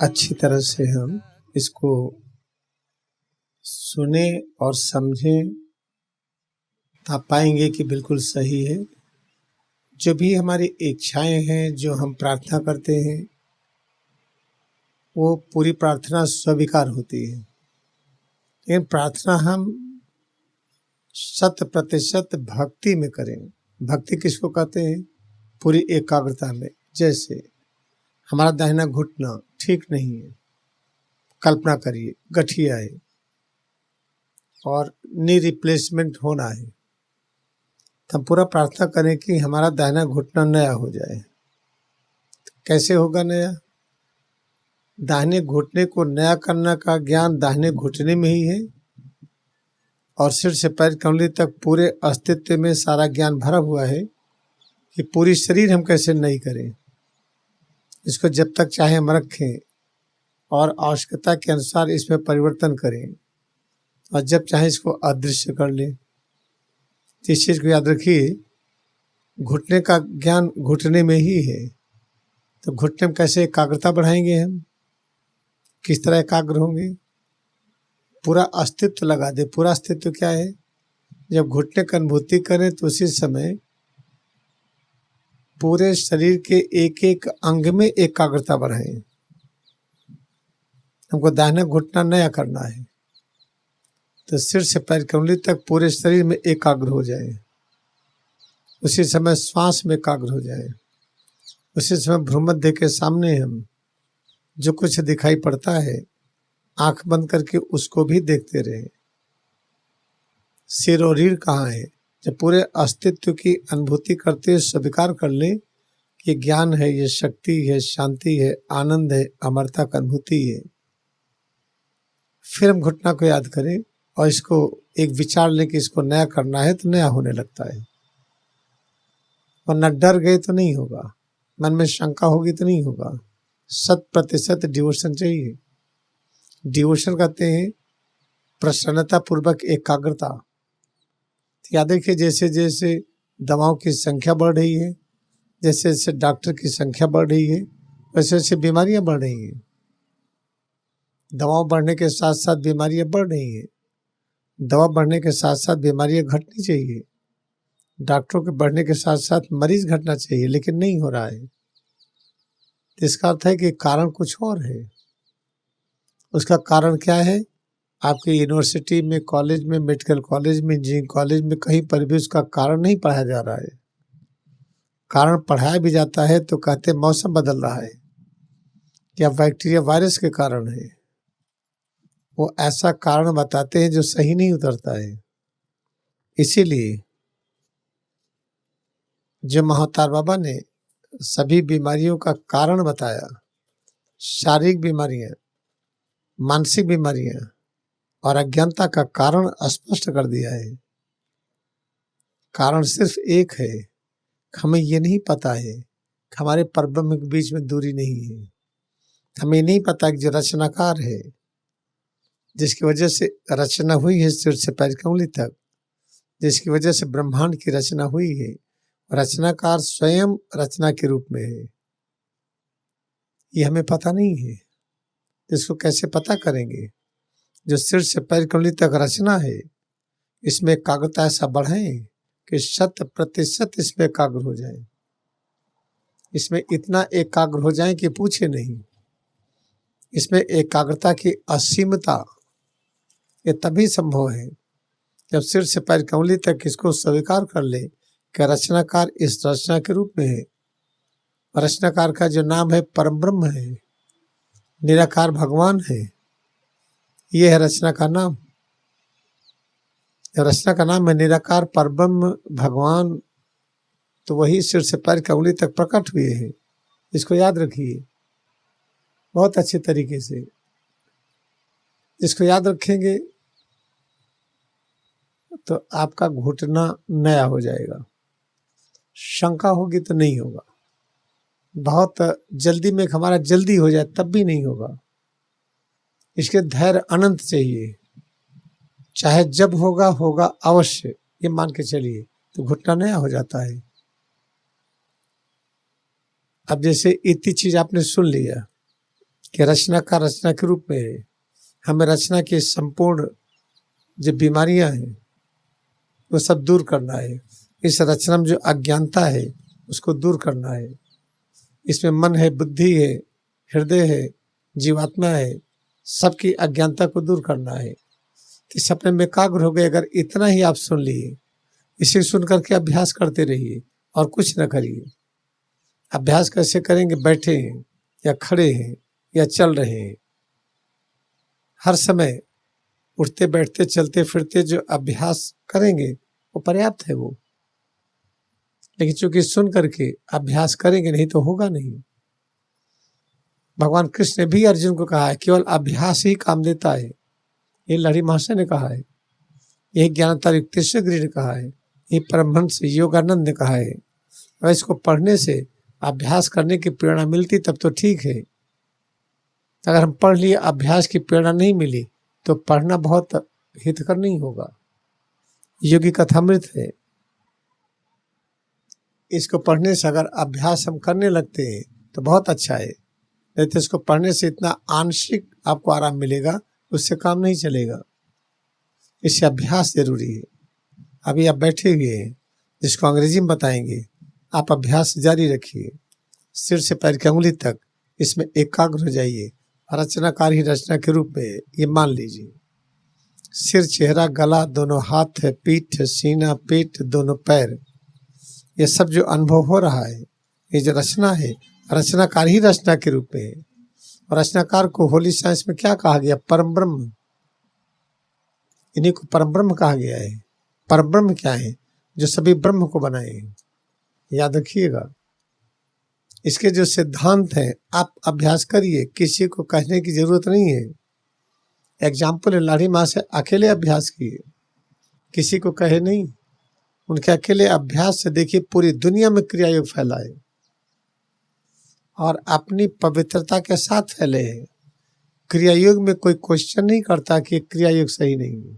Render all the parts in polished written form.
अच्छी तरह से हम इसको सुने और समझें, आप पाएंगे कि बिल्कुल सही है। जो भी हमारी इच्छाएं हैं, जो हम प्रार्थना करते हैं, वो पूरी प्रार्थना स्वीकार होती है। लेकिन प्रार्थना हम 100% भक्ति में करें। भक्ति किसको कहते हैं? पूरी एकाग्रता में। जैसे हमारा दाहिना घुटना ठीक नहीं है, कल्पना करिए गठिया है और नी रिप्लेसमेंट होना है, तो हम पूरा प्रार्थना करें कि हमारा दाहिना घुटना नया हो जाए। कैसे होगा नया? दाहिने घुटने को नया करने का ज्ञान दाहिने घुटने में ही है और सिर से पैर की उंगली तक पूरे अस्तित्व में सारा ज्ञान भरा हुआ है कि पूरी शरीर हम कैसे नई करें। इसको जब तक चाहे हम रखें और आवश्यकता के अनुसार इसमें परिवर्तन करें और जब चाहे इसको अदृश्य कर लें। इस चीज़ को याद रखिए, घुटने का ज्ञान घुटने में ही है। तो घुटने में कैसे एकाग्रता बढ़ाएंगे हम? किस तरह एकाग्र होंगे? पूरा अस्तित्व लगा दे। पूरा अस्तित्व क्या है? जब घुटने की अनुभूति करें तो उसी समय पूरे शरीर के एक एक अंग में एकाग्रता बढ़ाएं। हमको दाहिना घुटना नया करना है, तो सिर से पैर की उंगली तक पूरे शरीर में एकाग्र हो जाए। उसी समय श्वास में एकाग्र हो जाए। उसी समय भ्रूमध्य के सामने हम जो कुछ दिखाई पड़ता है, आंख बंद करके उसको भी देखते रहे। सिर और रीढ़ कहाँ है? जब पूरे अस्तित्व की अनुभूति करते हुए स्वीकार कर ले कि ज्ञान है, ये शक्ति है, शांति है, आनंद है, अमरता की अनुभूति है, फिर हम घुटना को याद करें और इसको एक विचार लें कि इसको नया करना है, तो नया होने लगता है। वरना डर गए तो नहीं होगा, मन में शंका होगी तो नहीं होगा। 100% डिवोशन चाहिए। डिवोशन कहते हैं प्रसन्नता पूर्वक एकाग्रता। याद रखिए, जैसे जैसे दवाओं की संख्या बढ़ रही है, जैसे जैसे डॉक्टर की संख्या बढ़ रही है, वैसे वैसे बीमारियां बढ़ रही हैं। दवाओं बढ़ने के साथ साथ बीमारियां बढ़ रही हैं। दवा बढ़ने के साथ साथ बीमारियां घटनी चाहिए। डॉक्टरों के बढ़ने के साथ साथ मरीज घटना चाहिए, लेकिन नहीं हो रहा है। इसका अर्थ है कि कारण कुछ और है। उसका कारण क्या है? आपकी यूनिवर्सिटी में, कॉलेज में, मेडिकल कॉलेज में, इंजीनियरिंग कॉलेज में कहीं पर भी उसका कारण नहीं पढ़ाया जा रहा है। कारण पढ़ाया भी जाता है तो कहते मौसम बदल रहा है या बैक्टीरिया वायरस के कारण है। वो ऐसा कारण बताते हैं जो सही नहीं उतरता है। इसीलिए जो महातार बाबा ने सभी बीमारियों का कारण बताया, शारीरिक बीमारियां, मानसिक बीमारियां और अज्ञानता का कारण स्पष्ट कर दिया है। कारण सिर्फ एक है, हमें ये नहीं पता है कि हमारे परब्रह्म के बीच में दूरी नहीं है। हमें नहीं पता कि जो रचनाकार है, जिसकी वजह से रचना हुई है सिर से पैर की उंगली तक, जिसकी वजह से ब्रह्मांड की रचना हुई है, रचनाकार स्वयं रचना के रूप में है। ये हमें पता नहीं है। इसको कैसे पता करेंगे? जो सिर से पैर की उंगली तक रचना है, इसमें एकाग्रता ऐसा बढ़ाएं कि 100% इसमें एकाग्र हो जाए। इसमें इतना एकाग्र हो जाए कि पूछे नहीं। इसमें एकाग्रता की असीमता ये तभी संभव है जब सिर से पैर की उंगली तक इसको स्वीकार कर ले कि रचनाकार इस रचना के रूप में है। रचनाकार का जो नाम है परम ब्रह्म है, निराकार भगवान है। ये है रचना का नाम। रचना का नाम है निराकार परब्रह्म भगवान। तो वही सिर से पैर की उंगली तक प्रकट हुए हैं। इसको याद रखिए बहुत अच्छे तरीके से। इसको याद रखेंगे तो आपका घुटना नया हो जाएगा। शंका होगी तो नहीं होगा। बहुत जल्दी में हमारा जल्दी हो जाए तब भी नहीं होगा। इसके धैर्य अनंत चाहिए, चाहे जब होगा होगा अवश्य, ये मान के चलिए तो घुटना नया हो जाता है। अब जैसे इतनी चीज आपने सुन लिया कि रचना का रचना के रूप में है, हमें रचना की संपूर्ण जो बीमारियां हैं वो सब दूर करना है। इस रचना में जो अज्ञानता है उसको दूर करना है। इसमें मन है, बुद्धि है, हृदय है, जीवात्मा है, सबकी अज्ञानता को दूर करना है। तो सपने में एकाग्र हो गए। अगर इतना ही आप सुन लिए, इसे सुन करके अभ्यास करते रहिए और कुछ न करिए। अभ्यास कैसे करेंगे? बैठे हैं या खड़े हैं या चल रहे हैं, हर समय उठते बैठते चलते फिरते जो अभ्यास करेंगे वो पर्याप्त है वो। लेकिन चूंकि सुन करके अभ्यास करेंगे नहीं तो होगा नहीं। भगवान कृष्ण ने भी अर्जुन को कहा है केवल अभ्यास ही काम देता है। ये लहरी महाशय ने कहा है, यही ज्ञानता युक्तेश्वर गिरि ने कहा है, यही परमहंस योगानंद ने कहा है। और इसको पढ़ने से अभ्यास करने की प्रेरणा मिलती तब तो ठीक है। अगर हम पढ़ लिए अभ्यास की प्रेरणा नहीं मिली तो पढ़ना बहुत हितकर नहीं होगा। योगी कथामृत है, इसको पढ़ने से अगर अभ्यास हम करने लगते हैं तो बहुत अच्छा है। नहीं तो इसको पढ़ने से इतना आंशिक आपको आराम मिलेगा, उससे काम नहीं चलेगा। इससे अभ्यास जरूरी है। अभी आप बैठे हुए हैं, जिसको अंग्रेजी में बताएंगे, आप अभ्यास जारी रखिए। सिर से पैर की अंगुली तक इसमें एकाग्र हो जाइए। रचनाकार ही रचना के रूप में ये मान लीजिए। सिर, चेहरा, गला, दोनों हाथ है, पीठ, सीना, पेट, दोनों पैर, ये सब जो अनुभव हो रहा है, ये जो रचना है, रचनाकार ही रचना के रूप में है। और रचनाकार को होली साइंस में क्या कहा गया? परम ब्रह्म। इन्हीं को परम ब्रह्म कहा गया है। परम ब्रह्म क्या है? जो सभी ब्रह्म को बनाए। याद रखिएगा, इसके जो सिद्धांत हैं आप अभ्यास करिए, किसी को कहने की जरूरत नहीं है। एग्जाम्पल है, लाड़ी माँ से अकेले अभ्यास किए, किसी को कहे नहीं। उनके अकेले अभ्यास से देखिए पूरी दुनिया में क्रिया योग फैला है और अपनी पवित्रता के साथ फैले हैं। क्रिया योग में कोई क्वेश्चन नहीं करता कि क्रिया योग सही नहीं है।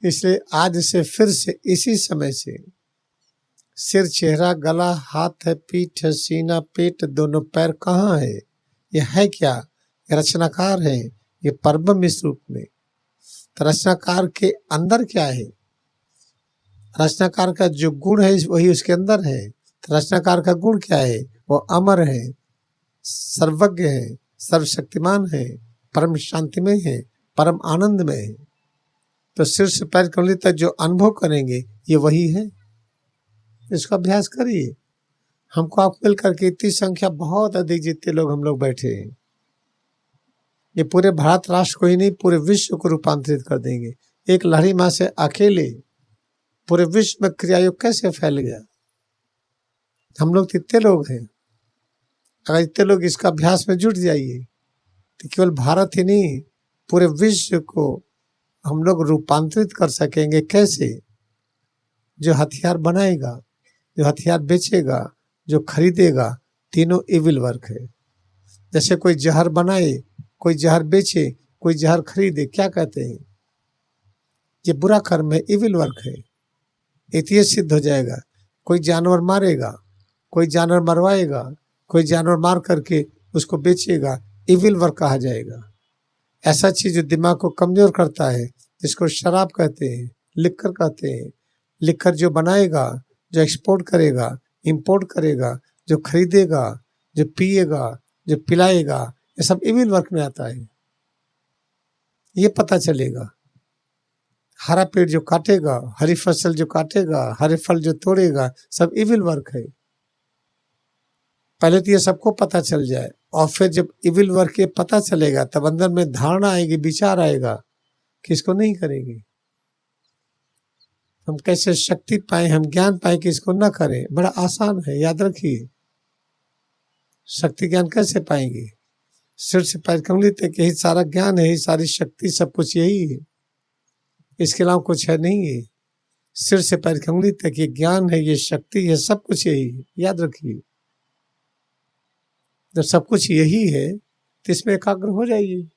इसलिए आज से फिर से इसी समय से सिर, चेहरा, गला, हाथ है, पीठ है, सीना, पेट, दोनों पैर कहाँ है? ये है क्या? ये रचनाकार है, ये परब्रह्म इस रूप में। तो रचनाकार के अंदर क्या है? रचनाकार का जो गुण है वही उसके अंदर है। तो रचनाकार का गुण क्या है? वो अमर है, सर्वज्ञ है, सर्वशक्तिमान है, परम शांतिमय है, परम आनंद में है। तो सिर से पैर की अंगुली तक जो अनुभव करेंगे ये वही है। इसका अभ्यास करिए। हमको आप मिल करके इतनी संख्या बहुत अधिक जितने लोग हम लोग बैठे हैं, ये पूरे भारत राष्ट्र को ही नहीं पूरे विश्व को रूपांतरित कर देंगे। एक लहरी माँ से अकेले पूरे विश्व में क्रिया योग कैसे फैल गया? हम लोग इतने लोग हैं। अगर इतने लोग इसका अभ्यास में जुट जाइए तो केवल भारत ही नहीं पूरे विश्व को हम लोग रूपांतरित कर सकेंगे। कैसे? जो हथियार बनाएगा, जो हथियार बेचेगा, जो खरीदेगा, तीनों इविल वर्क है। जैसे कोई जहर बनाए, कोई जहर बेचे, कोई जहर खरीदे, क्या कहते हैं? ये बुरा कर्म है, इविल वर्क है। ये सिद्ध हो जाएगा। कोई जानवर मारेगा, कोई जानवर मरवाएगा, कोई जानवर मार करके उसको बेचेगा, इविल वर्क कहा जाएगा। ऐसा चीज जो दिमाग को कमजोर करता है, जिसको शराब कहते हैं, लिक्कर कहते हैं। लिक्कर जो बनाएगा, जो एक्सपोर्ट करेगा, इंपोर्ट करेगा, जो खरीदेगा, जो पिएगा, जो पिलाएगा, ये सब इविल वर्क में आता है। ये पता चलेगा। हरा पेड़ जो काटेगा, हरी फसल जो काटेगा, हरे फल जो तोड़ेगा, सब इविल वर्क है। पहले तो ये सबको पता चल जाए और फिर जब इविल वर्क ये पता चलेगा तब अंदर में धारणा आएगी, विचार आएगा कि इसको नहीं करेंगे। हम कैसे शक्ति पाए, हम ज्ञान पाए कि इसको ना करें। बड़ा आसान है, याद रखिए। शक्ति ज्ञान कैसे पाएंगे? सिर से पैर की अंगुली तक यही सारा ज्ञान है, यही सारी शक्ति, सब कुछ यही है। इसके अलावा कुछ है नहीं है। सिर से पैर की उंगली तक ये ज्ञान है, ये शक्ति है, सब कुछ यही है। याद रखिए, जब सब कुछ यही है तो इसमें एकाग्र हो जाइए।